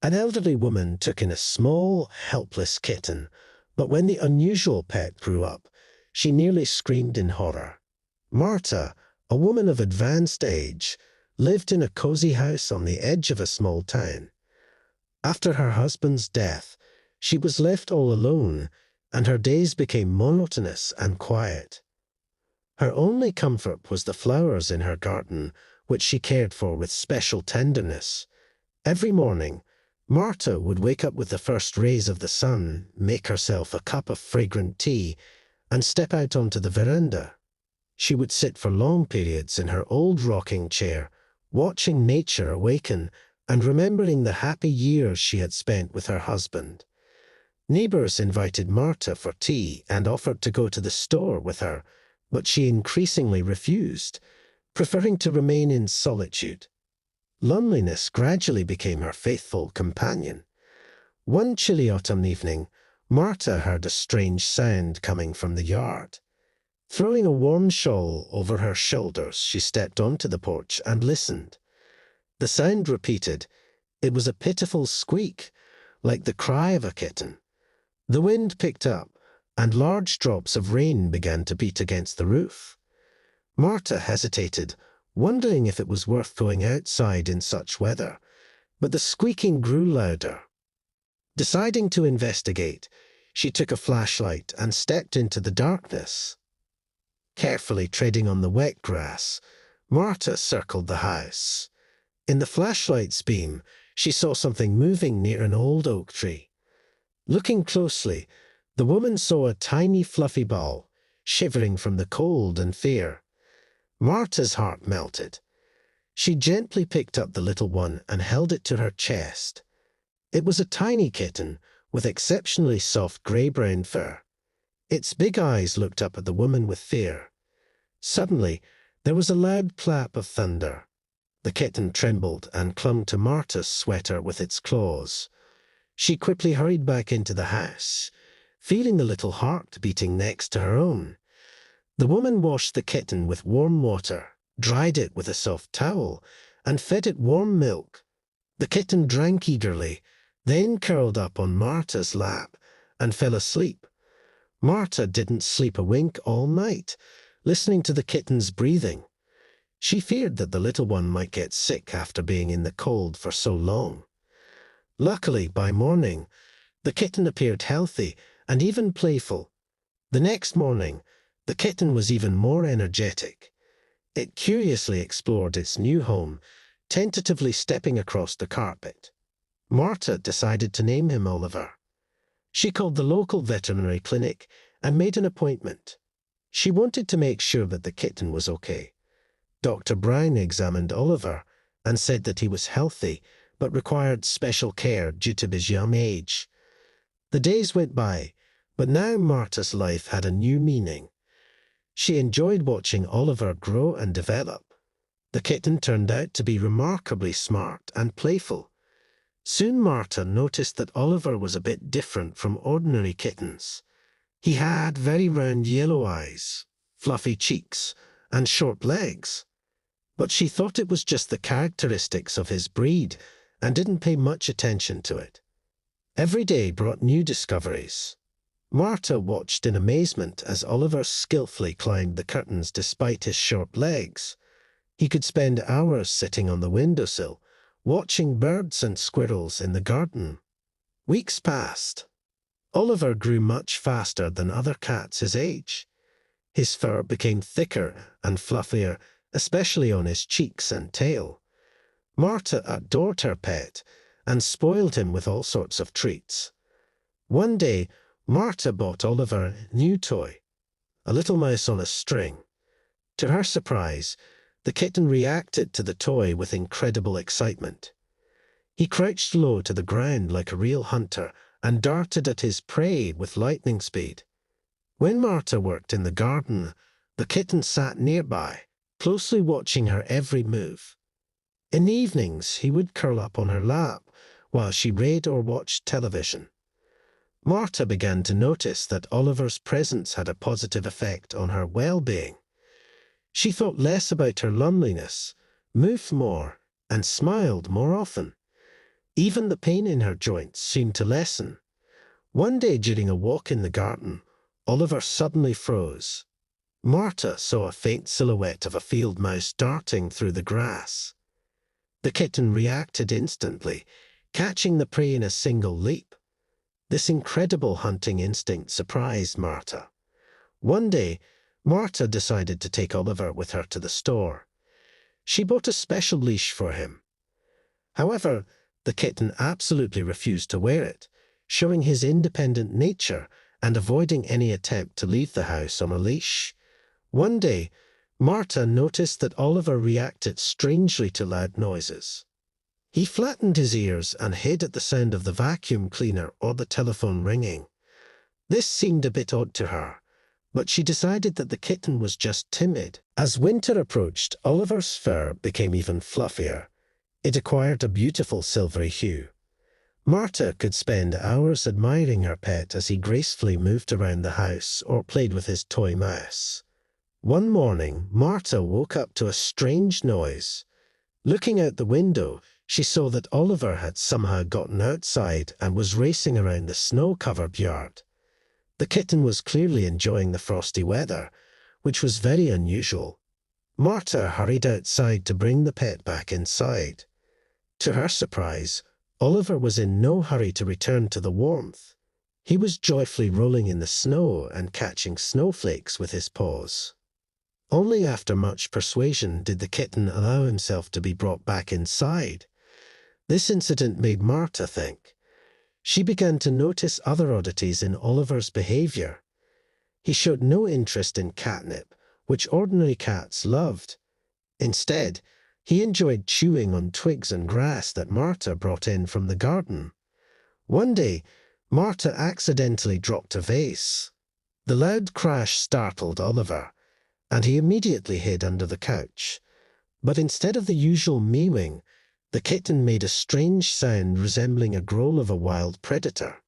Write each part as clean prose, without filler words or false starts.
An elderly woman took in a small, helpless kitten, but when the unusual pet grew up, she nearly screamed in horror. Marta, a woman of advanced age, lived in a cozy house on the edge of a small town. After her husband's death, she was left all alone, and her days became monotonous and quiet. Her only comfort was the flowers in her garden, which she cared for with special tenderness. Every morning, Marta would wake up with the first rays of the sun, make herself a cup of fragrant tea, and step out onto the veranda. She would sit for long periods in her old rocking chair, watching nature awaken and remembering the happy years she had spent with her husband. Neighbors invited Marta for tea and offered to go to the store with her, but she increasingly refused, preferring to remain in solitude. Loneliness gradually became her faithful companion. One chilly autumn evening, Marta heard a strange sound coming from the yard. Throwing a warm shawl over her shoulders, she stepped onto the porch and listened. The sound repeated. It was a pitiful squeak, like the cry of a kitten. The wind picked up, and large drops of rain began to beat against the roof. Marta hesitated, wondering if it was worth going outside in such weather, but the squeaking grew louder. Deciding to investigate, she took a flashlight and stepped into the darkness. Carefully treading on the wet grass, Marta circled the house. In the flashlight's beam, she saw something moving near an old oak tree. Looking closely, the woman saw a tiny fluffy ball, shivering from the cold and fear. Marta's heart melted. She gently picked up the little one and held it to her chest. It was a tiny kitten with exceptionally soft grey-brown fur. Its big eyes looked up at the woman with fear. Suddenly, there was a loud clap of thunder. The kitten trembled and clung to Marta's sweater with its claws. She quickly hurried back into the house, feeling the little heart beating next to her own. The woman washed the kitten with warm water, dried it with a soft towel, and fed it warm milk. The kitten drank eagerly, then curled up on Marta's lap and fell asleep. Marta didn't sleep a wink all night, listening to the kitten's breathing. She feared that the little one might get sick after being in the cold for so long. Luckily, by morning, the kitten appeared healthy and even playful. The next morning, the kitten was even more energetic. It curiously explored its new home, tentatively stepping across the carpet. Marta decided to name him Oliver. She called the local veterinary clinic and made an appointment. She wanted to make sure that the kitten was okay. Dr. Brown examined Oliver and said that he was healthy but required special care due to his young age. The days went by, but now Marta's life had a new meaning. She enjoyed watching Oliver grow and develop. The kitten turned out to be remarkably smart and playful. Soon Marta noticed that Oliver was a bit different from ordinary kittens. He had very round yellow eyes, fluffy cheeks, and short legs. But she thought it was just the characteristics of his breed and didn't pay much attention to it. Every day brought new discoveries. Marta watched in amazement as Oliver skillfully climbed the curtains despite his short legs. He could spend hours sitting on the windowsill, watching birds and squirrels in the garden. Weeks passed. Oliver grew much faster than other cats his age. His fur became thicker and fluffier, especially on his cheeks and tail. Marta adored her pet and spoiled him with all sorts of treats. One day, Marta bought Oliver a new toy, a little mouse on a string. To her surprise, the kitten reacted to the toy with incredible excitement. He crouched low to the ground like a real hunter and darted at his prey with lightning speed. When Marta worked in the garden, the kitten sat nearby, closely watching her every move. In the evenings, he would curl up on her lap while she read or watched television. Marta began to notice that Oliver's presence had a positive effect on her well-being. She thought less about her loneliness, moved more, and smiled more often. Even the pain in her joints seemed to lessen. One day during a walk in the garden, Oliver suddenly froze. Marta saw a faint silhouette of a field mouse darting through the grass. The kitten reacted instantly, catching the prey in a single leap. This incredible hunting instinct surprised Marta. One day, Marta decided to take Oliver with her to the store. She bought a special leash for him. However, the kitten absolutely refused to wear it, showing his independent nature and avoiding any attempt to leave the house on a leash. One day, Marta noticed that Oliver reacted strangely to loud noises. He flattened his ears and hid at the sound of the vacuum cleaner or the telephone ringing. This seemed a bit odd to her, but she decided that the kitten was just timid. As winter approached, Oliver's fur became even fluffier. It acquired a beautiful silvery hue. Marta could spend hours admiring her pet as he gracefully moved around the house or played with his toy mouse. One morning, Marta woke up to a strange noise. Looking out the window, she saw that Oliver had somehow gotten outside and was racing around the snow-covered yard. The kitten was clearly enjoying the frosty weather, which was very unusual. Marta hurried outside to bring the pet back inside. To her surprise, Oliver was in no hurry to return to the warmth. He was joyfully rolling in the snow and catching snowflakes with his paws. Only after much persuasion did the kitten allow himself to be brought back inside. This incident made Marta think. She began to notice other oddities in Oliver's behavior. He showed no interest in catnip, which ordinary cats loved. Instead, he enjoyed chewing on twigs and grass that Marta brought in from the garden. One day, Marta accidentally dropped a vase. The loud crash startled Oliver, and he immediately hid under the couch. But instead of the usual mewing, the kitten made a strange sound resembling a growl of a wild predator.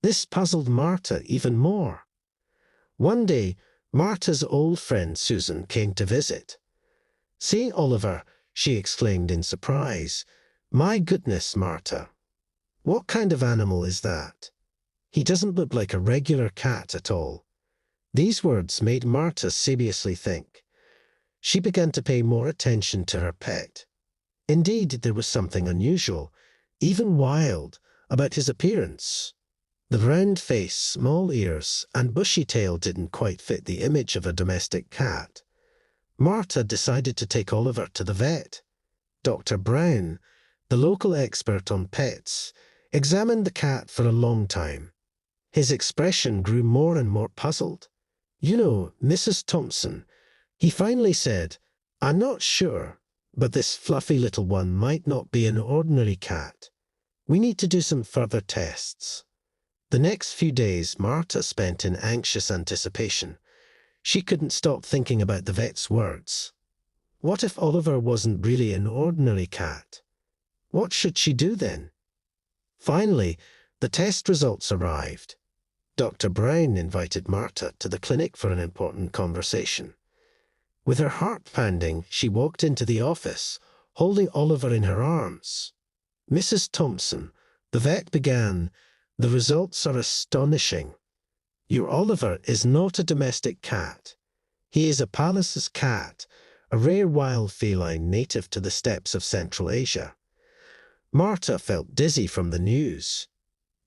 This puzzled Marta even more. One day, Marta's old friend Susan came to visit. "See, Oliver," she exclaimed in surprise. "My goodness, Marta. What kind of animal is that? He doesn't look like a regular cat at all." These words made Marta seriously think. She began to pay more attention to her pet. Indeed, there was something unusual, even wild, about his appearance. The round face, small ears, and bushy tail didn't quite fit the image of a domestic cat. Marta decided to take Oliver to the vet. Dr. Brown, the local expert on pets, examined the cat for a long time. His expression grew more and more puzzled. "You know, Mrs. Thompson," he finally said, "I'm not sure, but this fluffy little one might not be an ordinary cat. We need to do some further tests." The next few days Marta spent in anxious anticipation. She couldn't stop thinking about the vet's words. What if Oliver wasn't really an ordinary cat? What should she do then? Finally, the test results arrived. Dr. Brown invited Marta to the clinic for an important conversation. With her heart pounding, she walked into the office, holding Oliver in her arms. "Mrs. Thompson," the vet began, "the results are astonishing. Your Oliver is not a domestic cat. He is a Pallas's cat, a rare wild feline native to the steppes of Central Asia." Marta felt dizzy from the news.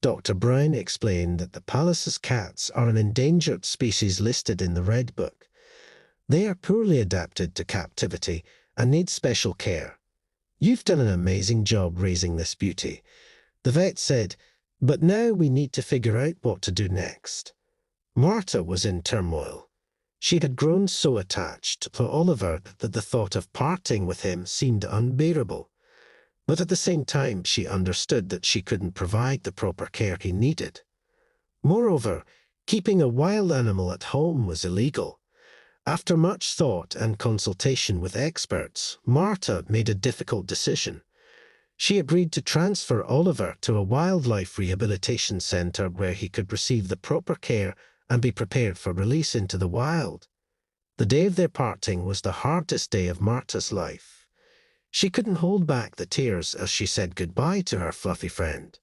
Dr. Brown explained that the Pallas's cats are an endangered species listed in the Red Book. They are poorly adapted to captivity and need special care. "You've done an amazing job raising this beauty," the vet said, "but now we need to figure out what to do next." Marta was in turmoil. She had grown so attached to Oliver that the thought of parting with him seemed unbearable. But at the same time, she understood that she couldn't provide the proper care he needed. Moreover, keeping a wild animal at home was illegal. After much thought and consultation with experts, Marta made a difficult decision. She agreed to transfer Oliver to a wildlife rehabilitation center where he could receive the proper care and be prepared for release into the wild. The day of their parting was the hardest day of Marta's life. She couldn't hold back the tears as she said goodbye to her fluffy friend.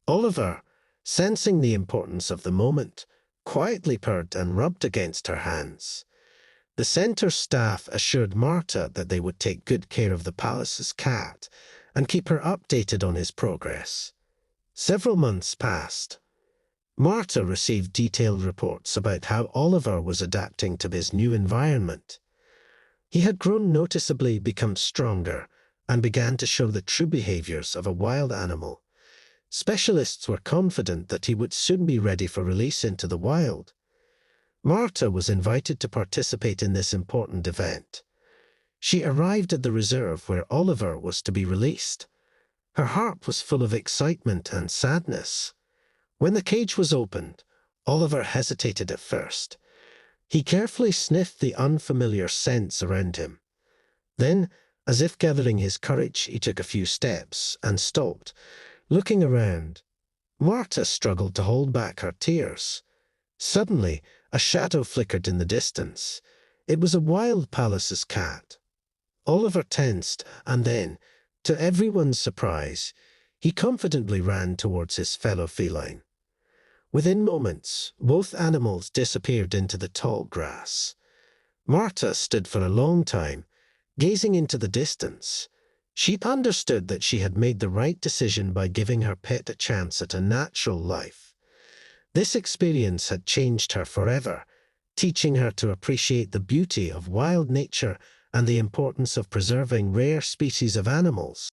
Oliver, sensing the importance of the moment, quietly purred and rubbed against her hands. The center staff assured Marta that they would take good care of the palace's cat and keep her updated on his progress. Several months passed. Marta received detailed reports about how Oliver was adapting to his new environment. He had grown noticeably, become stronger, and began to show the true behaviors of a wild animal. Specialists were confident that he would soon be ready for release into the wild. Marta was invited to participate in this important event. She arrived at the reserve where Oliver was to be released. Her heart was full of excitement and sadness. When the cage was opened, Oliver hesitated at first. He carefully sniffed the unfamiliar scents around him. Then, as if gathering his courage, he took a few steps and stopped, looking around. Marta struggled to hold back her tears. Suddenly, a shadow flickered in the distance. It was a wild palace's cat. Oliver tensed, and then, to everyone's surprise, he confidently ran towards his fellow feline. Within moments, both animals disappeared into the tall grass. Marta stood for a long time, gazing into the distance. She understood that she had made the right decision by giving her pet a chance at a natural life. This experience had changed her forever, teaching her to appreciate the beauty of wild nature and the importance of preserving rare species of animals.